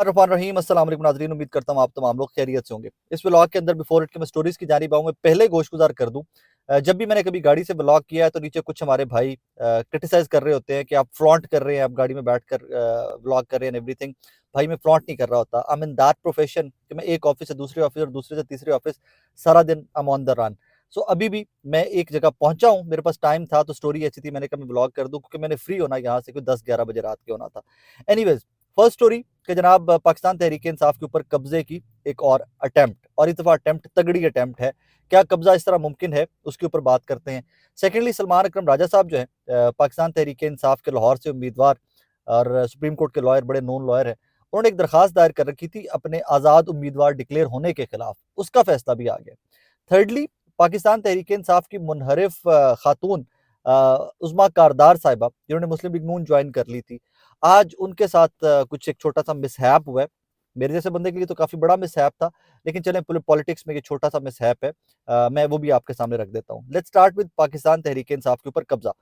रहीम अस्सलाम वालेकुम नाज़रीन, उम्मीद करता हूँ आप तमाम लोग खैरियत से होंगे। इस व्लॉग के अंदर बिफोर इट के मैं स्टोरीज की जानिब आऊँ, मैं पहले गोशगुजार कर दूँ। जब भी मैंने कभी गाड़ी से व्लॉग किया है तो नीचे कुछ हमारे भाई क्रिटिसाइज कर रहे होते हैं कि आप फ्लॉन्ट कर रहे हैं, आप गाड़ी में बैठकर व्लॉग कर रहे हैं एवरीथिंग। भाई मैं फ्लॉन्ट नहीं कर रहा होता। I am in that profession कि मैं एक ऑफिस से दूसरे ऑफिस और दूसरे से तीसरे ऑफिस सारा दिन I am on the run. So अभी भी मैं एक जगह पहुंचा हूँ, मेरे पास टाइम था तो स्टोरी अच्छी थी, मैंने कहा मैं व्लॉग कर दूँ क्योंकि मैंने फ्री होना यहाँ से कोई 10-11 बजे रात के होना था। एनीवेज, फर्स्ट स्टोरी कि जनाब पाकिस्तान तहरीक इंसाफ के ऊपर कब्जे की एक और अटेम्प्ट, और इस दफा अटेम्प्ट तगड़ी अटेम्प्ट है। क्या कब्जा इस तरह मुमकिन है, उसके ऊपर बात करते हैं। सेकेंडली, सलमान अकरम राजा साहब जो है पाकिस्तान तहरीक इंसाफ के लाहौर से उम्मीदवार और सुप्रीम कोर्ट के लॉयर, बड़े नोन लॉयर हैं। उन्होंने एक दरखास्त दायर कर रखी थी अपने आज़ाद उम्मीदवार डिक्लेयर होने के खिलाफ, उसका फैसला भी आ गया। थर्डली, पाकिस्तान तहरीक इंसाफ की मुनहरिफ खातून उज़मा कारदार साहिबा, जिन्होंने मुस्लिम लीग नून ज्वाइन कर ली थी, आज उनके साथ कुछ एक छोटा सा मिसहैप हुआ है। मेरे जैसे बंदे के लिए तो काफ़ी बड़ा मिसहैप था, लेकिन चलें पॉलिटिक्स में ये छोटा सा मिसहैप है। मैं वो भी आपके सामने रख देता हूँ। Let's start with Pakistan Tehreek Insaf के ऊपर कब्जा।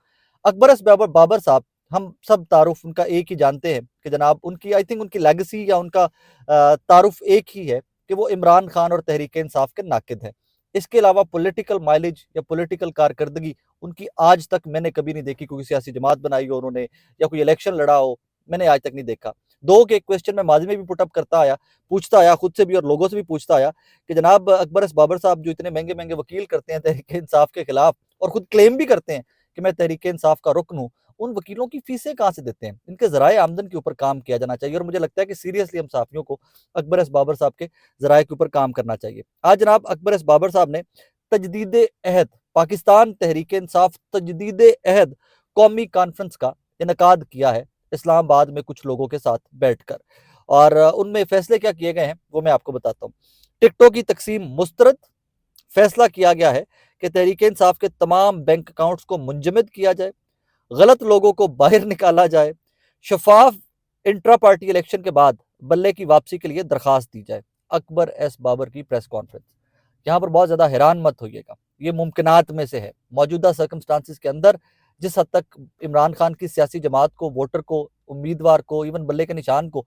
अकबर बाबर साहब, हम सब तारुफ उनका एक ही जानते हैं कि जनाब उनकी, आई थिंक उनकी लेगेसी या उनका तारुफ एक ही है कि वो इमरान खान और तहरीक इंसाफ के नाकिद हैं। इसके अलावा पॉलिटिकल माइलेज या पॉलिटिकल कारकर्दगी उनकी आज तक मैंने कभी नहीं देखी। कोई सियासी जमात बनाई हो उन्होंने या कोई इलेक्शन लड़ा हो, मैंने आज तक नहीं देखा। दो के एक क्वेश्चन मैं माजी में भी पुटअप करता आया, पूछता आया खुद से भी और लोगों से भी पूछता आया कि जनाब अकबर बाबर साहब जो इतने महंगे महंगे वकील करते हैं तहरीक इंसाफ के खिलाफ और खुद क्लेम भी करते हैं कि मैं तहरीक इंसाफ का रुकन हूँ, उन वकीलों की फीसें कहाँ से देते हैं? इनके जराए आमदन के ऊपर काम किया जाना चाहिए और मुझे लगता है कि सीरियसली हम साफियों को अकबर बाबर साहब के जराए के ऊपर काम करना चाहिए। आज जनाब अकबर बाबर साहब ने तजदीद अहद, पाकिस्तान तहरीक इंसाफ तजदीद अहद कौमी कॉन्फ्रेंस का इनकाद किया है इस्लामाबाद में कुछ लोगों के साथ बैठकर, और उनमें फैसले क्या किए गए हैं वो मैं आपको बताता हूँ। टिकटों की तकसीम मुस्तरद, फैसला किया गया है कि तहरीक इंसाफ के तमाम बैंक अकाउंट्स को मुंजमद किया जाए, गलत लोगों को बाहर निकाला जाए, शफाफ इंट्रा पार्टी इलेक्शन के बाद बल्ले की वापसी के लिए दरखास्त दी जाए। अकबर बाबर की प्रेस कॉन्फ्रेंस। यहाँ पर बहुत ज़्यादा हैरान मत होइएगा, ये मुमकिनात में से है। मौजूदा सर्कमस्टांसिस के अंदर जिस हद तक इमरान खान की सियासी जमात को, वोटर को, उम्मीदवार को, इवन बल्ले के निशान को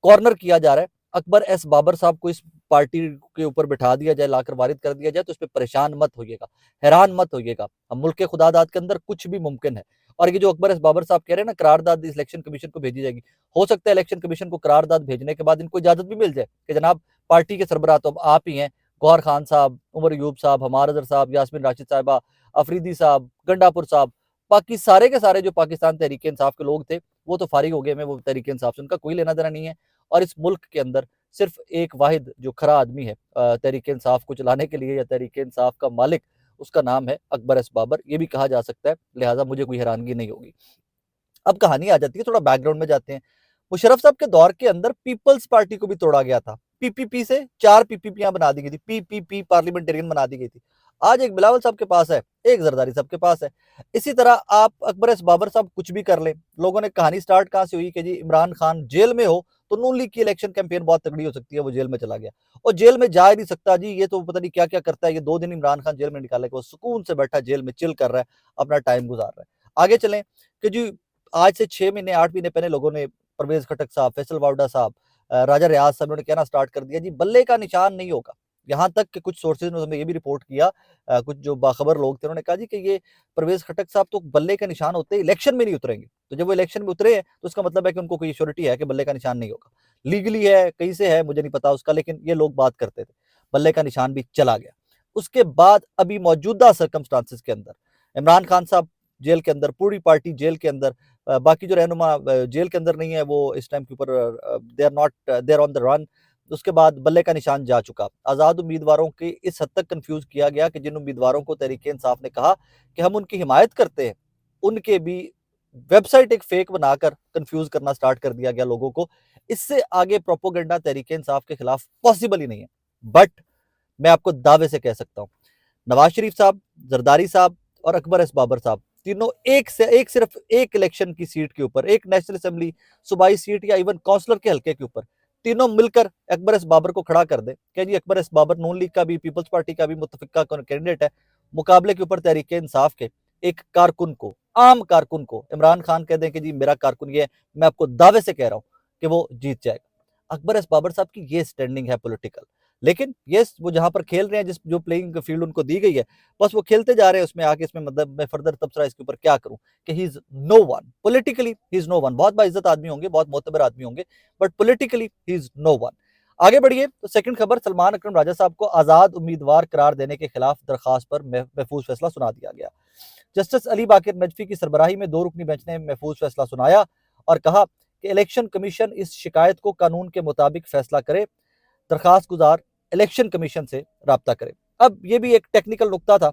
कॉर्नर किया जा रहा है, अकबर बाबर साहब को इस पार्टी के ऊपर बिठा दिया जाए, लाकर वारिद कर दिया जाए तो इस पर परेशान मत होइएगा, हैरान मत होइएगा। हम मुल्क के खुदादाद के अंदर कुछ भी मुमकिन है। और ये जो अकबर बाबर साहब कह रहे हैं ना, करारदाद इलेक्शन कमीशन को भेजी जाएगी, हो सकता है इलेक्शन कमीशन को करारदाद भेजने के बाद इनको इजाजत भी मिल जाए कि जनाब पार्टी के सरबराह तो अब आप ही हैं, गौहर खान साहब, उमर यूब साहब, हमार अजहर साहब, यास्मीन राशिद साहिबा, अफरीदी साहब, गंडापुर साहब, बाकी सारे के सारे जो पाकिस्तान तहरीक इंसाफ के लोग थे वो तो फारिग हो गए। मैं वो तहरीक इंसाफ से उनका कोई लेना देना नहीं है। और इस मुल्क के अंदर सिर्फ एक वाहिद जो खरा आदमी है तहरीक इंसाफ को चलाने के लिए या तहरीक इंसाफ का मालिक, उसका नाम है अकबर बाबर। ये भी कहा जा सकता है, लिहाजा मुझे कोई हैरानगी नहीं होगी। अब कहानी आ जाती है, थोड़ा बैकग्राउंड में जाते हैं। मुशर्रफ साहब के दौर के अंदर पीपल्स पार्टी को भी तोड़ा गया था। पीपीपी से 4 पीपीपियां बना दी गई थी, पीपीपी पार्लियामेंटेरियन बना दी गई थी। आज एक बिलावल साहब के पास है, एक जरदारी साहब के पास है। इसी तरह आप अकबर बाबर साहब कुछ भी कर लें। लोगों ने कहानी स्टार्ट कहां से हुई कि जी इमरान खान जेल में हो तो नून लीग की इलेक्शन कैंपेन बहुत तगड़ी हो सकती है, वो जेल में चला गया और जेल में जा ही नहीं सकता जी, ये तो पता नहीं क्या क्या करता है। ये 2 दिन इमरान खान जेल में निकाले, वो सुकून से बैठा जेल में चिल कर रहा है, अपना टाइम गुजार रहा है। आगे चलें कि जी आज से 6 महीने 8 महीने पहले लोगों ने परवेज खटक साहब, फैसल वावडा साहब, राजा रियाज साहब ने कहना स्टार्ट कर दिया जी बल्ले का निशान नहीं होगा। यहाँ तक कि कुछ सोर्सेज ने हमें ये भी रिपोर्ट किया, कुछ जो बाखबर लोग थे उन्होंने कहा जी कि ये परवेज खटक साहब तो बल्ले का निशान होते ही इलेक्शन में नहीं उतरेंगे। तो जब वो इलेक्शन में उतरे हैं तो उसका मतलब है कि उनको कोई श्योरिटी है कि बल्ले का निशान नहीं होगा। लीगली है, कहीं से है मुझे नहीं पता उसका, लेकिन ये लोग बात करते थे। बल्ले का निशान भी चला गया। उसके बाद अभी मौजूदा सर्कमस्टांसिस के अंदर इमरान खान साहब जेल के अंदर, पूरी पार्टी जेल के अंदर, बाकी जो रहनुमा जेल के अंदर नहीं है वो इस टाइम के ऊपर they are not, they are on the run. उसके बाद बल्ले का निशान जा चुका। आज़ाद उम्मीदवारों की इस हद तक कंफ्यूज किया गया कि जिन उम्मीदवारों को तहरीक इंसाफ ने कहा कि हम उनकी हिमायत करते हैं, उनके भी वेबसाइट एक फेक बनाकर कंफ्यूज करना स्टार्ट कर दिया गया लोगों को। इससे आगे प्रोपोगंडा तहरीक इंसाफ के खिलाफ पॉसिबल ही नहीं है। बट मैं आपको दावे से कह सकता हूँ, नवाज शरीफ साहब, जरदारी साहब और अकबर बाबर साहब तीनों एक से एक, सिर्फ एक इलेक्शन की सीट के ऊपर, एक नेशनल असेंबली सूबाई सीट या इवन काउंसलर के हल्के के ऊपर, तीनों मिलकर अकबर बाबर को खड़ा कर दे क्या जी अकबर बाबर नून लीग का भी, पीपल्स पार्टी का भी मुतफिका कैंडिडेट है, मुकाबले के ऊपर तहरीक इंसाफ के एक कारकुन को, आम कारकुन को इमरान खान कह दें कि जी मेरा कारकुन ये है, मैं आपको दावे से कह रहा हूं कि वो जीत जाएगा। अकबर एस बाबर साहब की ये स्टैंडिंग है पॉलिटिकल। लेकिन ये वो जहां पर खेल रहे हैं, जिस जो प्लेइंग फील्ड उनको दी गई है, बस वो खेलते जा रहे हैं उसमें आके। इसमें मतलब मैं फर्दर तबसरा इसके ऊपर क्या करूं कि he is no one politically, he is no one. बहुत बाइज्जत आदमी होंगे, बहुत मोतबर आदमी होंगे, but politically he is no one. आगे बढ़िए तो सेकंड खबर, सलमान अकरम राजा साहब को आजाद उम्मीदवार करार देने के खिलाफ दरखास्त पर महफूज फैसला सुना दिया गया। जस्टिस अली बाकिर नजफी की सरबराही में 2 रुकनी बेंच ने महफूज फैसला सुनाया और कहा कि इलेक्शन कमीशन इस शिकायत को कानून के मुताबिक फैसला करे, दरखास्त गुजार इलेक्शन कमीशन से राब्ता करे। अब ये भी एक टेक्निकल नुकता था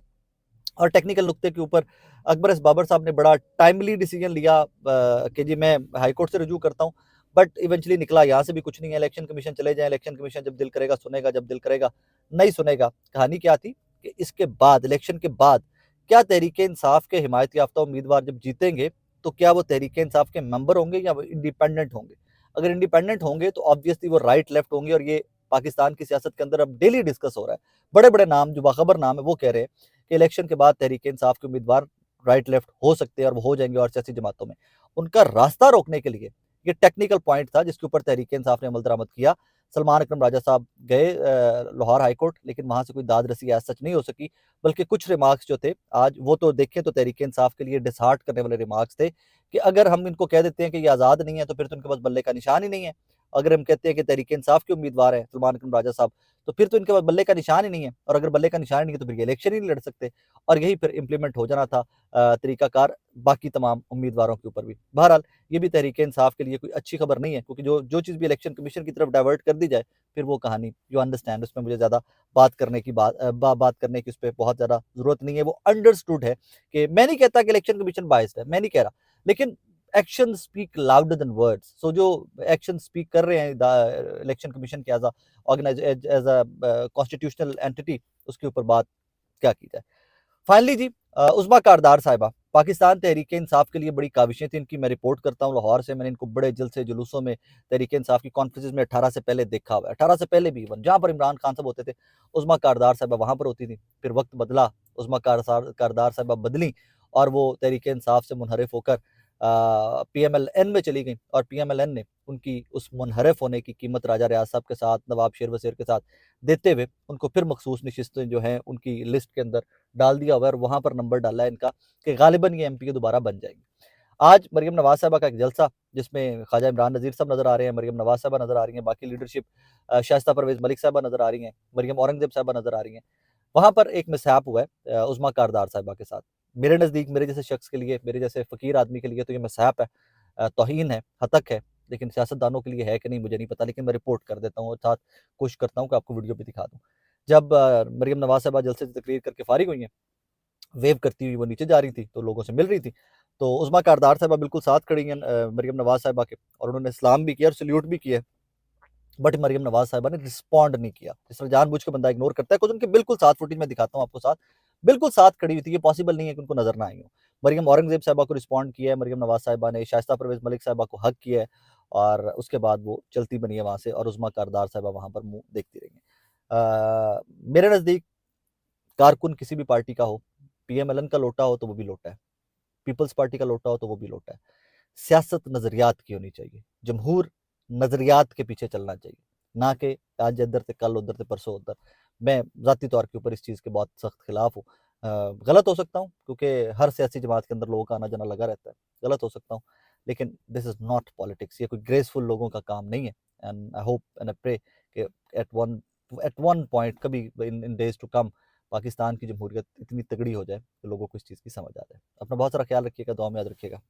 और टेक्निकल नुक्ते के ऊपर अकबर एस बाबर साहब ने बड़ा टाइमली डिसीजन लिया कि जी मैं हाईकोर्ट से रजू करता हूँ। बट इवेंचुअली निकला यहाँ से भी कुछ नहीं है। इलेक्शन कमीशन चले जाए, इलेक्शन कमीशन जब दिल करेगा सुनेगा, जब दिल करेगा नहीं सुनेगा। कहानी क्या थी कि इसके बाद, इलेक्शन के बाद, क्या तहरीक इंसाफ के हिमायत याफ्ता उम्मीदवार जब जीतेंगे तो क्या वो तहरीक इंसाफ के मेंबर होंगे या वो इंडिपेंडेंट होंगे? अगर इंडिपेंडेंट होंगे तो ऑब्वियसली वो राइट लेफ्ट होंगे। और ये पाकिस्तान की सियासत के अंदर अब डेली डिस्कस हो रहा है। बड़े बड़े नाम जो बाखबर नाम है वो कह रहे हैं कि इलेक्शन के बाद तहरीक इंसाफ के उम्मीदवार राइट लेफ्ट हो सकते हैं और वो हो जाएंगे। और सियासी जमातों में उनका रास्ता रोकने के लिए ये टेक्निकल पॉइंट था जिसके ऊपर तहरीक इंसाफ ने अमल दरामद किया। सलमान अकरम राजा साहब गए लाहौर हाईकोर्ट, लेकिन वहां से कोई दाद रसी आज सच नहीं हो सकी। बल्कि कुछ रिमार्क्स जो थे आज वो तो देखें तो तहरीक इंसाफ के लिए डिसहार्ट करने वाले रिमार्क्स थे कि अगर हम इनको कह देते हैं कि ये आज़ाद नहीं है तो फिर तो उनके पास बल्ले का निशान ही नहीं है। अगर हम कहते हैं कि तहरीक इंसाफ के उम्मीदवार हैं सलमान अकरम राजा साहब, तो फिर तो इनके पास बल्ले का निशान ही नहीं है। और अगर बल्ले का निशान नहीं है तो फिर ये इलेक्शन ही नहीं लड़ सकते। और यही फिर इंप्लीमेंट हो जाना था तरीकाकार बाकी तमाम उम्मीदवारों के ऊपर भी। बहरहाल ये भी तहरीक इंसाफ के लिए कोई अच्छी खबर नहीं है, क्योंकि जो जो चीज़ भी इलेक्शन कमीशन की तरफ डाइवर्ट कर दी जाए फिर वो कहानी यू अंडरस्टैंड, उसमें मुझे ज़्यादा बात करने की बात करने की उस पर बहुत ज़्यादा जरूरत नहीं है। वो अंडरस्टूड है कि मैं नहीं कहता कि इलेक्शन कमीशन बायस्ड है, मैं नहीं कह रहा, लेकिन action speak louder than words. So जो एक्शन स्पीक कर रहे हैं इलेक्शन कमीशन के as organize as a constitutional entity, उसके ऊपर बात क्या की जाए। फाइनली जी उस्मा कारदार साहिबा, पाकिस्तान तहरीक इंसाफ के लिए बड़ी काविशें थी इनकी। मैं रिपोर्ट करता हूँ लाहौर से, मैंने इनको बड़े जलसे जुलूसों में तहरीक इंसाफ की कॉन्फ्रेंस में 18 से पहले देखा हुआ है। 18 से पहले भी इवन जहाँ पर इमरान खान साहब होते थे उस्मा कारदार साहिबा वहां पर होती थी। फिर वक्त बदला, उस्मा कारदार साहिबा बदली और वो तहरीक इंसाफ से मुनहरिफ होकर PMLN में चली गई। और PMLN ने उनकी उस मुनहरिफ होने की कीमत राजा रियाज साहब के साथ, नवाब शेर वसीर के साथ देते हुए उनको फिर मखसूस नशिस्तें जो हैं उनकी लिस्ट के अंदर डाल दिया हुआ है। और वहां पर नंबर डाला है इनका कि गालिबन ये MP दोबारा बन जाएंगे। आज मरियम नवाज साहबा का एक जलसा जिसमें ख्वाजा इमरान नज़ीर साहब नजर आ रहे हैं, मरियम नवाज साहबा नजर आ रही हैं, बाकी लीडरशिप शाइस्ता परवेज मलिक साहबा नजर आ रही हैं, मरियम औरंगजेब साहबा नजर आ रही हैं। वहां पर एक मिसहैप हुआ है उस्मा कारदार साहिबा के साथ। मेरे नज़दीक, मेरे जैसे शख्स के लिए, मेरे जैसे फ़कीर आदमी के लिए तो ये मिसहैप है, तौहीन है, हतक है। लेकिन सियासतदानों के लिए है कि नहीं मुझे नहीं पता, लेकिन मैं रिपोर्ट कर देता हूँ और साथ कोशिश करता हूँ कि आपको वीडियो भी दिखा दूँ। जब मरियम नवाज साहबा जलसे से तकरीर करके फारिग हुई हैं, वेव करती हुई वो नीचे जा रही थी तो लोगों से मिल रही थी, तो उस्मा कारदार साहबा बिल्कुल साथ खड़ी हैं मरियम नवाज साहबा के, और उन्होंने सलाम भी किया और सल्यूट भी किया। बट मरियम नवाज साहिबा ने रिस्पॉन्ड नहीं किया। जिस तरह जानबूझ के बंदा इग्नोर करता है, कुछ उनके बिल्कुल साथ फुटेज में दिखाता हूँ आपको, साथ बिल्कुल साथ खड़ी हुई थी। ये पॉसिबल नहीं है कि उनको नजर ना आई हो। मरियम औरंगजेब साहिबा को रिस्पॉन्ड किया है, मरियम नवाज साहिबा ने शाइस्ता परवेज मलिक साहिबा को हक किया है, और उसके बाद वो चलती बनी है वहां से, और उस्मा कारदार साहिबा वहां पर मुंह देखती रही है। मेरे नजदीक कारकुन किसी भी पार्टी का हो, PMLN का लोटा हो तो वो भी लोटा है, पीपल्स पार्टी का लोटा हो तो वो भी लोटा है। सियासत नजरियात की होनी चाहिए, जमहूर नजरियात के पीछे चलना चाहिए, ना कि आज इधर से कल उधर से परसों उधर। मैं ज़ाती तौर के ऊपर इस चीज़ के बहुत सख्त खिलाफ हूँ। गलत हो सकता हूँ क्योंकि हर सियासी जमात के अंदर लोगों का आना जाना लगा रहता है, गलत हो सकता हूँ, लेकिन दिस इज़ नॉट पॉलिटिक्स। ये कोई ग्रेसफुल लोगों का काम नहीं है। And I hope and I pray कि एट वन पॉइंट कभी in days to come Pakistan की जमहूरियत इतनी तगड़ी हो जाए कि लोगों को इस चीज़ की समझ आ जाए। अपना बहुत सारा ख्याल रखिएगा, दुआ में याद रखिएगा।